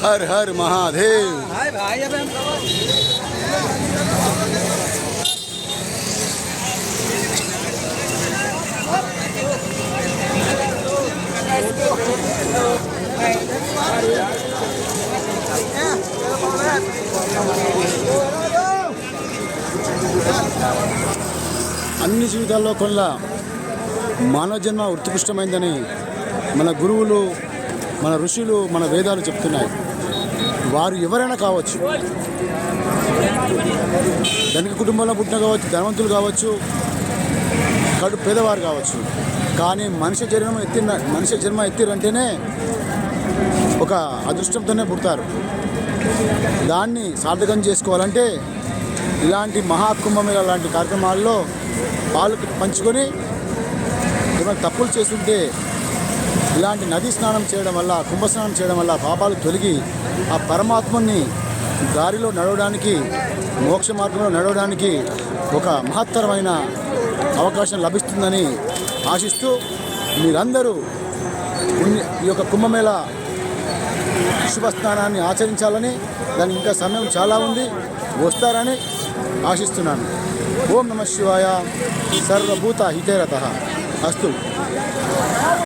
हर हर महादेव। అన్ని జీవితాల్లో కొల్ల మానవ జన్మ ఉత్కృష్టమైందని మన గురువులు, మన ఋషులు, మన వేదాలు చెప్తున్నాయి. వారు ఎవరైనా కావచ్చు, ధనిక కుటుంబంలో పుట్టిన కావచ్చు, ధనవంతులు కావచ్చు, కడు పేదవారు కావచ్చు. కానీ మనిషి జన్మ ఎత్తిరంటేనే ఒక అదృష్టంతోనే పుడతారు. దాన్ని సార్థకం చేసుకోవాలంటే ఇలాంటి మహాకుంభమేళ లాంటి కార్యక్రమాల్లో పాలు పంచుకొని ఏమైనా తప్పులు చేస్తుంటే ఇలాంటి నదీ స్నానం చేయడం వల్ల, కుంభస్నానం చేయడం వల్ల పాపాలు తొలగి ఆ పరమాత్మని దారిలో నడవడానికి, మోక్ష మార్గంలో నడవడానికి ఒక మహత్తరమైన అవకాశం లభిస్తుందని ఆశిస్తూ మీరందరూ ఈ యొక్క కుంభమేళ శుభస్నానాన్ని ఆచరించాలని, దానికి ఇంకా సమయం చాలా ఉంది, వస్తారని ఆశిస్తున్నాను. ఓం నమః శివాయ. సర్వభూత హితేరతః అస్తు.